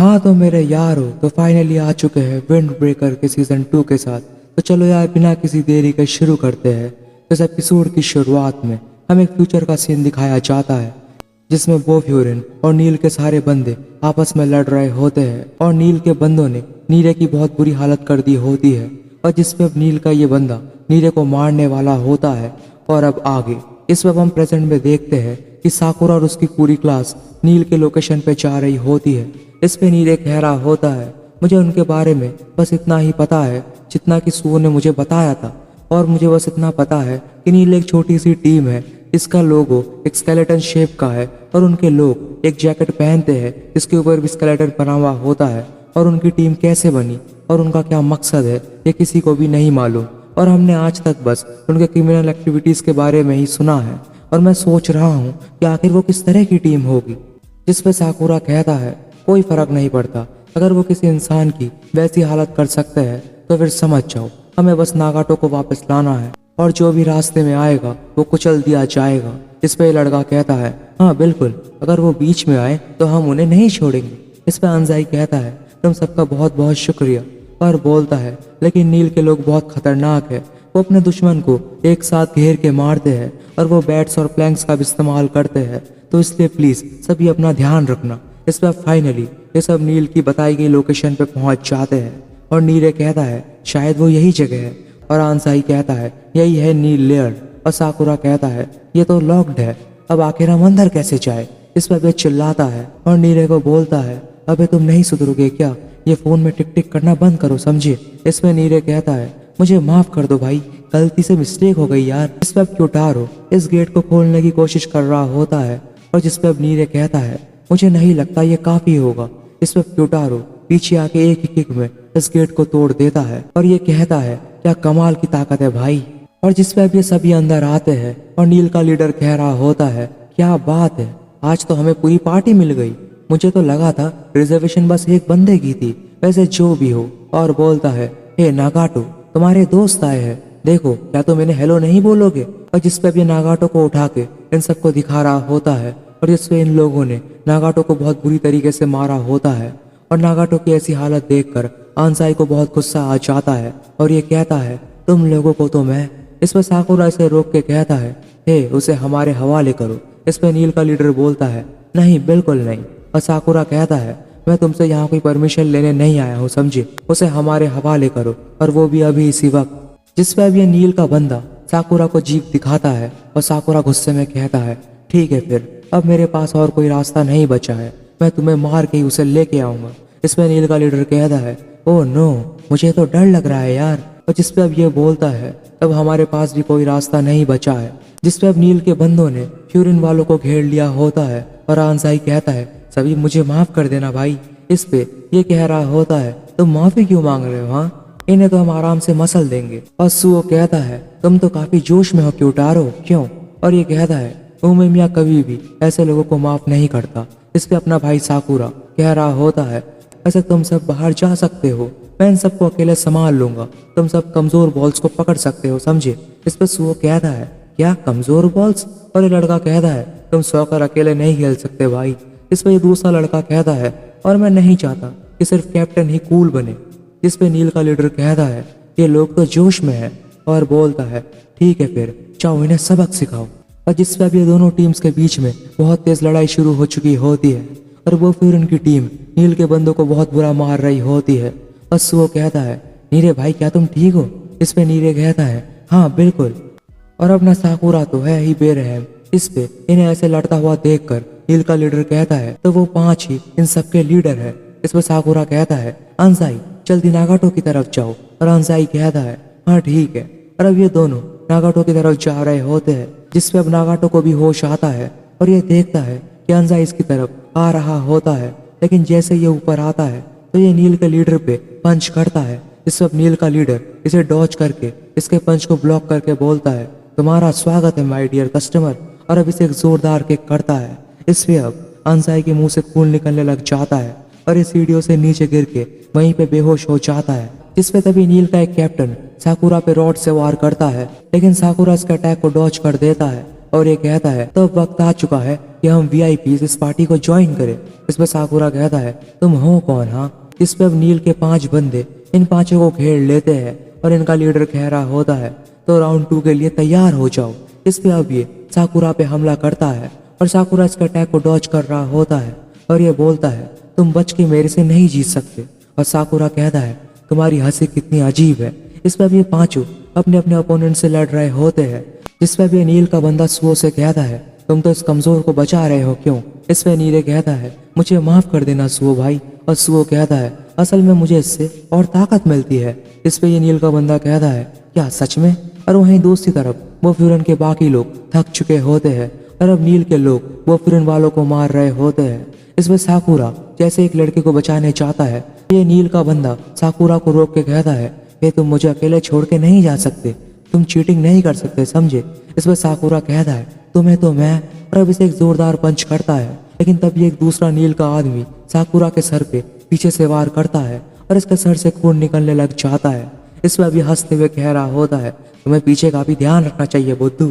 हाँ तो मेरे यार हो तो फाइनली आ चुके हैं विंड ब्रेकर के सीजन 2 के साथ। तो चलो यार बिना किसी देरी के शुरू करते हैं। इस एपिसोड की शुरुआत में हमें एक फ्यूचर का सीन दिखाया जाता है जिसमें बो फ्यूरिन और नील के सारे बंदे आपस में लड़ रहे होते हैं और नील के बंदों ने नीरे की बहुत बुरी हालत कर दी होती है और जिसपे अब नील का ये बंदा नीरे को मारने वाला होता है। और अब आगे इस वक्त हम प्रेजेंट में देखते हैं कि साकुरा और उसकी पूरी क्लास नील के लोकेशन पे जा रही होती है। इस पे नील कह रहा होता है मुझे उनके बारे में बस इतना ही पता है जितना कि सुओ ने मुझे बताया था, और मुझे बस इतना पता है कि नील एक छोटी सी टीम है। इसका लोगो एक स्केलेटन शेप का है और उनके लोग एक जैकेट पहनते हैं जिसके ऊपर भी स्केलेटन बना हुआ होता है। और उनकी टीम कैसे बनी और उनका क्या मकसद है ये किसी को भी नहीं मालूम, और हमने आज तक बस उनके क्रिमिनल एक्टिविटीज के बारे में ही सुना है। और मैं सोच रहा हूँ कि आखिर वो किस तरह की टीम होगी। जिस पे साकुरा कहता है कोई फर्क नहीं पड़ता, अगर वो किसी इंसान की वैसी हालत कर सकते हैं तो फिर समझ जाओ हमें बस नागाटो को वापस लाना है और जो भी रास्ते में आएगा वो कुचल दिया जाएगा। इस पे लड़का कहता है हाँ बिल्कुल, अगर वो बीच में आए तो हम उन्हें नहीं छोड़ेंगे। इस पे अंजाई कहता है तुम सबका बहुत बहुत शुक्रिया, और बोलता है लेकिन नील के लोग बहुत खतरनाक है, वो अपने दुश्मन को एक साथ घेर के मारते हैं और वो बैट्स और प्लैंक्स का भी इस्तेमाल करते हैं, तो इसलिए प्लीज सभी अपना ध्यान रखना। इस पर फाइनली ये सब नील की बताई गई लोकेशन पे पहुंच जाते हैं और नीरे कहता है शायद वो यही जगह है, और आंसाई कहता है यही है नील लेयर, और साकुरा कहता है ये तो लॉक्ड है, अब आखिर हम अंदर कैसे जाए। इस पर वे चिल्लाता है और नीरे को बोलता है अबे तुम नहीं सुधरोगे क्या, ये फोन में टिक टिक करना बंद करो समझे। इसमें नीरे कहता है मुझे माफ कर दो भाई, गलती से मिस्टेक हो गई यार। इस पर अब क्यूटारो इस गेट को खोलने की कोशिश कर रहा होता है और जिस पे अब नीरे कहता है मुझे नहीं लगता ये काफी होगा। इस पर क्यूटारो पीछे आके एक ही किक में इस गेट को तोड़ देता है और ये कहता है क्या कमाल की ताकत है भाई। और जिस पे अब ये सभी अंदर आते हैं और नील का लीडर कह रहा होता है क्या बात है, आज तो हमें पूरी पार्टी मिल गई, मुझे तो लगा था रिजर्वेशन बस एक बंदे की थी, वैसे जो भी हो। और बोलता है हे नागाटो तुम्हारे दोस्त आए हैं, देखो क्या तुम इन्हें हेलो नहीं बोलोगे। और जिस पे अब ये नागाटो को उठा के इन सबको दिखा रहा होता है और जिसपे इन लोगों ने नागाटो को बहुत बुरी तरीके से मारा होता है। और नागाटो की ऐसी हालत देखकर आंसाई को बहुत गुस्सा आ जाता है और ये कहता है तुम लोगों को तो मैं। इस पर साकुरा इसे रोक के कहता है हे उसे हमारे हवाले करो। इस पर नील का लीडर बोलता है नहीं बिल्कुल नहीं, और साकुरा कहता है मैं तुमसे यहाँ कोई परमिशन लेने नहीं आया हूँ समझे, उसे हमारे हवाले करो, और वो भी अभी इसी वक्त। जिस पर अब ये नील का बंदा साकुरा को जीप दिखाता है और साकुरा गुस्से में कहता है ठीक है फिर अब मेरे पास और कोई रास्ता नहीं बचा है, मैं तुम्हें मार के ही उसे लेके आऊंगा। इसमें नील का लीडर कहता है ओह नो मुझे तो डर लग रहा है यार। और जिस पे अब ये बोलता है तब हमारे पास भी कोई रास्ता नहीं बचा है। जिस पे अब नील के बंदों ने फ्यूरिन वालों को घेर लिया होता है और आंसाई कहता है सभी मुझे माफ कर देना भाई। इस पे ये कह रहा होता है तुम माफी क्यों मांग रहे हो, हाँ इन्हें तो हम आराम से मसल देंगे। और सुओ कहता है तुम तो काफी जोश में हो क्यूटारो क्यों। और ये कहता है उमेमिया कभी भी ऐसे लोगों को माफ नहीं करता। इस पे अपना भाई साकुरा कह रहा होता है ऐसे तुम सब बाहर जा सकते हो, मैं इन सबको अकेले संभाल लूंगा, तुम सब कमजोर बॉल्स को पकड़ सकते हो समझे। इस पे सुओ कहता है क्या कमजोर बॉल्स, और ये लड़का कहता है तुम सॉकर अकेले नहीं खेल सकते भाई। इस पे ये दूसरा लड़का कहता है और मैं नहीं चाहता कि सिर्फ कैप्टन ही कूल बने। इस पे नील का लीडर कहता है ये लोग तो जोश में है, और बोलता है ठीक है फिर जाओ इन्हें सबक सिखाओ। और जिस पे अब ये दोनों टीम्स के बीच में बहुत तेज लड़ाई शुरू हो चुकी होती है और वो फिर उनकी टीम नील के बंदों को बहुत बुरा मार रही होती है। और सुओ कहता है नीरे भाई क्या तुम ठीक हो। इस पे नीरे कहता है हाँ बिल्कुल, और अपना साकुरा तो है ही बेरहम। इस पे इन्हें ऐसे लड़ता हुआ देखकर नील का लीडर कहता है तो वो 5 ही इन सबके लीडर है। इस पे साकुरा कहता है अंसाई जल्दी नागाटो की तरफ जाओ, और अंसाई कहता है हाँ ठीक है। और अब ये दोनों नागाटो की तरफ जा रहे होते हैं जिसपे अब नागाटो को भी होश आता है और ये देखता है कि अंसाई इसकी तरफ आ रहा होता है, लेकिन जैसे ये ऊपर आता है तो ये नील के लीडर पे पंच करता है। जिससे अब नील का लीडर इसे डॉज करके इसके पंच को ब्लॉक करके बोलता है तुम्हारा स्वागत है माय डियर कस्टमर, और अब इसे एक जोरदार किक करता है। इसमें अब अंसाई के मुंह से खून निकलने लग जाता है और इस सीढ़ियों से नीचे गिर के वहीं पे बेहोश हो जाता है। जिसपे तभी नील का एक कैप्टन साकुरा पे रॉड से वार करता है, लेकिन साकुरा इसके अटैक को डॉज कर देता है और ये कहता है तो अब वक्त आ चुका है कि हम VIP इस पार्टी को ज्वाइन करें। इस पे साकुरा कहता है तुम हो कौन? हाँ। इस पे अब नील के 5 बंदे इन 5 को घेर लेते हैं और इनका लीडर कह रहा होता है तो राउंड 2 के लिए तैयार हो जाओ। इस पे अब ये साकुरा पे हमला करता है और साकुरा इसके अटैक को डॉज कर रहा होता है और ये बोलता है तुम बच के मेरे से नहीं जीत सकते। और साकुरा कहता है तुम्हारी हंसी कितनी अजीब है। इस पे अब ये 5 अपने अपने ओपोनेंट से लड़ रहे होते हैं। जिस पे भी नील का बंदा सुओ से कहता है तुम तो इस कमजोर को बचा रहे हो क्यों? इस पे नीले कहता है मुझे माफ कर देना सुओ भाई। और सुओ कहता है असल में मुझे इससे और ताकत मिलती है। इस पे ये नील का बंदा कहता है क्या सच में? और वहीं दूसरी तरफ वो फ्यूरन के बाकी लोग थक चुके होते हैं और अब नील के लोग वो फ्यूरन वालों को मार रहे होते हैं। इसमें साकुरा जैसे एक लड़के को बचाने चाहता है, ये नील का बंदा साकुरा को रोक के कहता है ये तुम मुझे अकेले छोड़ के नहीं जा सकते, तुम चीटिंग नहीं कर सकते समझे। इसमें साकुरा कहता है तुम्हें तो मैं, और अब इसे एक जोरदार पंच करता है। लेकिन तभी एक दूसरा नील का आदमी साकुरा के सर पे पीछे से वार करता है और इसके सर से खून निकलने लग जाता है। इसमें अभी हंसते हुए कह रहा होता है तुम्हें पीछे का भी ध्यान रखना चाहिए बुद्धू।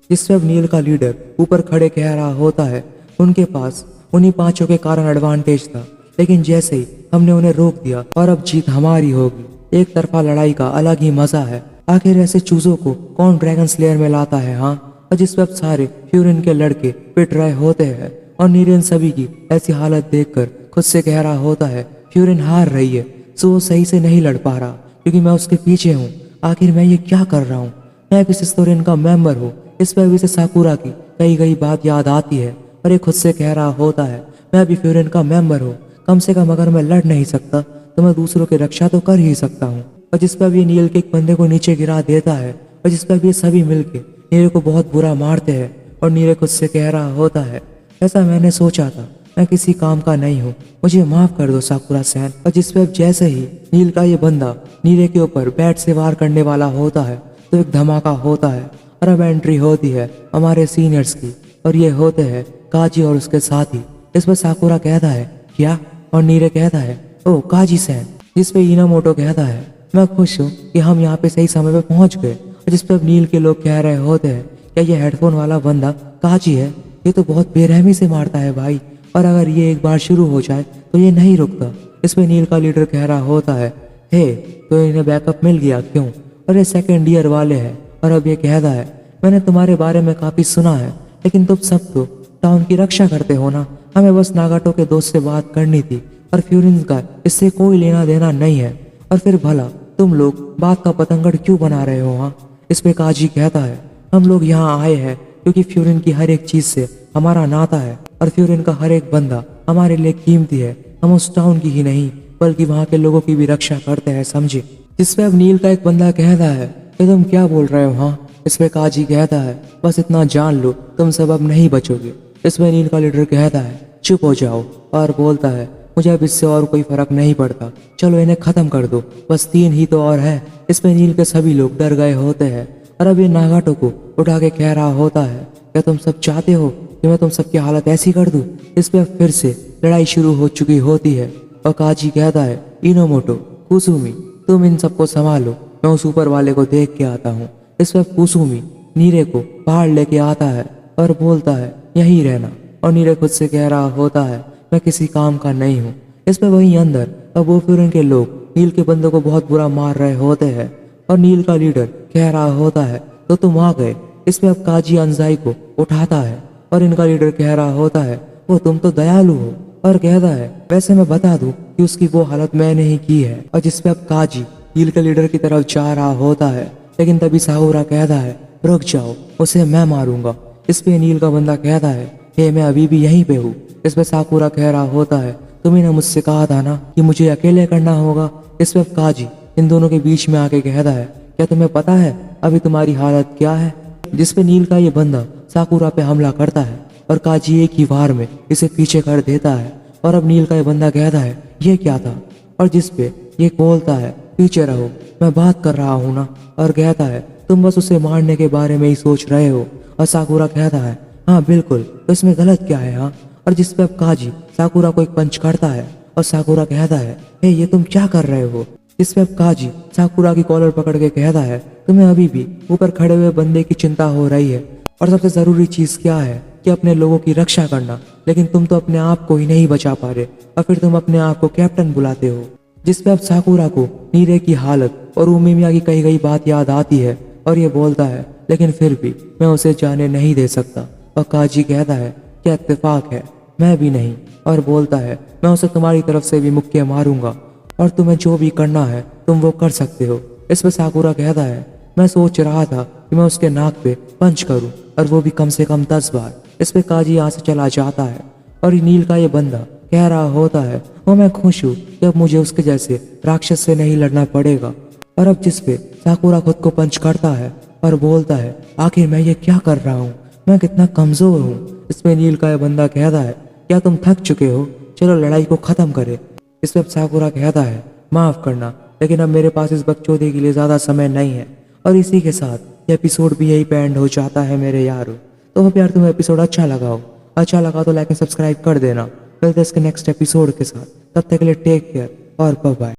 जिससे अब नील का लीडर ऊपर खड़े कह रहा होता है उनके पास उन्हीं 5 के कारण एडवांटेज था, लेकिन जैसे ही हमने उन्हें रोक दिया और अब जीत हमारी होगी। एक तरफा लड़ाई का अलग ही मजा है। आखिर ऐसे चूजों को कौन ड्रैगन स्लेयर में लाता है? हाँ। और जिस पे अब सारे फ्यूरिन के लड़के पिट रहे होते हैं और नीरेन सभी की ऐसी हालत देखकर खुद से कह रहा होता है फ्यूरिन हार रही है सो वो सही से नहीं लड़ पा रहा क्योंकि मैं उसके पीछे हूँ। आखिर मैं ये क्या कर रहा हूँ? मैं भी हिस्टोरियन का मेंबर हूँ। इस पर भी से साकुरा की कई बात याद आती है और ये खुद से कह रहा होता है मैं भी फ्यूरिन का मेंबर हूँ, कम से कम अगर मैं लड़ नहीं सकता तो मैं दूसरों की रक्षा तो कर ही सकता हूँ। और जिस पर भी नील के एक बंदे को नीचे गिरा देता है और जिस पर भी ये सभी मिलके नीले को बहुत बुरा मारते हैं और नीले खुद से कह रहा होता है ऐसा मैंने सोचा था, मैं किसी काम का नहीं हूँ, मुझे माफ कर दो साकुरा सैन। और जिस पे अब जैसे ही नील का ये बंदा नीले के ऊपर बैट से वार करने वाला होता है तो एक धमाका होता है और अब एंट्री होती है हमारे सीनियर्स की और ये होते हैं काजी और उसके साथी। इस पर साकुरा कहता है क्या? और नीले कहता है ओ काजी सैन। जिस पे इनामोटो कहता है मैं खुश हूँ कि हम यहाँ पे सही समय पे पहुँच गए। और जिस पे अब नील के लोग कह रहे होते हैं क्या ये हेडफोन वाला बंदा काजी है? ये तो बहुत बेरहमी से मारता है भाई, और अगर ये एक बार शुरू हो जाए तो ये नहीं रुकता। इसमें नील का लीडर कह रहा होता है हे तो इन्हें बैकअप मिल गया क्यों? और ये सेकेंड ईयर वाले हैं। और अब ये कहता है मैंने तुम्हारे बारे में काफी सुना है, लेकिन तुम सब तो टाउन की रक्षा करते हो ना, हमें बस नागाटो के दोस्त से बात करनी थी और फ्यूरिन का इससे कोई लेना देना नहीं है। और फिर भला तुम लोग बात का पतंगड़ क्यों बना रहे हो? हाँ। इस पे काजी कहता है हम लोग यहाँ आए हैं क्योंकि फ्यूरिन की हर एक चीज से हमारा नाता है और फ्यूरिन का हर एक बंदा हमारे लिए कीमती है। हम उस टाउन की ही नहीं बल्कि वहाँ के लोगों की भी रक्षा करते हैं समझे। जिसपे अब नील का एक बंदा कहता है कि तुम क्या बोल रहे हो? हाँ। इसपे काजी कहता है बस इतना जान लो तुम सब अब नहीं बचोगे। इसमें नील का लीडर कहता है चुप हो जाओ और बोलता है मुझे अब इससे और कोई फर्क नहीं पड़ता, चलो इन्हें खत्म कर दो, बस 3 ही तो और है। इसमें नील के सभी लोग डर गए होते हैं और अब ये नागाटो को उठा के कह रहा होता है क्या तुम सब चाहते हो कि मैं तुम सबकी हालत ऐसी कर दूं? इस पे फिर से लड़ाई शुरू हो चुकी होती है और काजी कहता है इनोमोटो कुसुमी तुम इन सबको संभालो, मैं उस ऊपर वाले को देख के आता हूँ। इस पे कुसुमी नीरे को बाहर लेके आता है और बोलता है यहीं रहना। और नीरे खुद से कह रहा होता है मैं किसी काम का नहीं हूँ। इस पे वहीं अंदर अब वो फ्यूरिन के लोग नील के बंदों को बहुत बुरा मार रहे होते हैं और नील का लीडर कह रहा होता है तो तुम आ गए। इस पे अब काजी अंजाई को उठाता है और इनका लीडर कह रहा होता है वो तुम तो दयालु हो, और कहता है वैसे मैं बता दूं कि उसकी वो हालत मैंने ही की है। और जिसपे अब काजी नील के लीडर की तरफ जा रहा होता है, लेकिन तभी साकुरा कहता है रुक जाओ, उसे मैं मारूंगा। इस पे नील का बंदा कहता है हे मैं अभी भी यहीं पे हूँ। इस पे साकुरा कह रहा होता है तुम्हें ना मुझसे कहा था ना कि मुझे अकेले करना होगा। इस पे अब काजी इन दोनों के बीच में आके कहता है क्या तुम्हें पता है अभी तुम्हारी हालत क्या है? जिसपे नील का ये बंदा साकुरा पे हमला करता है और काजी एक ही वार में इसे पीछे कर देता है। और अब नील का ये बंदा कहता है ये क्या था? और जिसपे ये बोलता है पीछे रहो, मैं बात कर रहा हूँ ना। और कहता है तुम बस उसे मारने के बारे में ही सोच रहे हो। और साकुरा कहता है हाँ बिल्कुल, तो इसमें गलत क्या है? हाँ। और जिसपे अब काजी साकुरा को एक पंच करता है और साकुरा कहता है हे ये तुम क्या कर रहे हो? इसमें अब काजी साकुरा की कॉलर पकड़ के कहता है तुम्हें अभी भी ऊपर खड़े हुए बंदे की चिंता हो रही है, और सबसे ज़रूरी चीज़ क्या है कि अपने लोगों की रक्षा करना। लेकिन तुम तो अपने आप को ही नहीं बचा पा रहे और फिर तुम अपने आप को कैप्टन बुलाते हो। जिस पे अब साकुरा को नीरे की हालत और उमिमिया की कही गई बात याद आती है और ये बोलता है लेकिन फिर भी मैं उसे जाने नहीं दे सकता। और काजी कहता है क्या इत्तेफाक है, मैं भी नहीं। और बोलता है मैं उसे तुम्हारी तरफ से भी मुक्के मारूंगा और तुम्हें जो भी करना है तुम वो कर सकते हो। इस पे साकुरा कहता है मैं सोच रहा था कि मैं उसके नाक पे पंच करूं और वो भी कम से कम 10 बार। इस पे काजी यहाँ से चला जाता है और नील का ये बंदा कह रहा होता है वो मैं खुश हूँ कि अब मुझे उसके जैसे राक्षस से नहीं लड़ना पड़ेगा। और अब जिस पे साकुरा खुद को पंच करता है और बोलता है आखिर मैं ये क्या कर रहा हूँ, मैं कितना कमजोर हूँ। इसमें नील का ये बंदा कहता है क्या तुम थक चुके हो, चलो लड़ाई को खत्म करें। इस पे साकुरा कहता है माफ करना लेकिन अब मेरे पास इस बकचोदी के लिए ज्यादा समय नहीं है। और इसी के साथ ये एपिसोड भी यही पे एंड हो जाता है मेरे यारों। तो होप यार तुम्हें एपिसोड अच्छा लगा हो, अच्छा लगा तो लाइक एंड सब्सक्राइब कर देना। मिलते हैं इसके नेक्स्ट एपिसोड के साथ, तब तक के लिए टेक केयर और बाय बाय।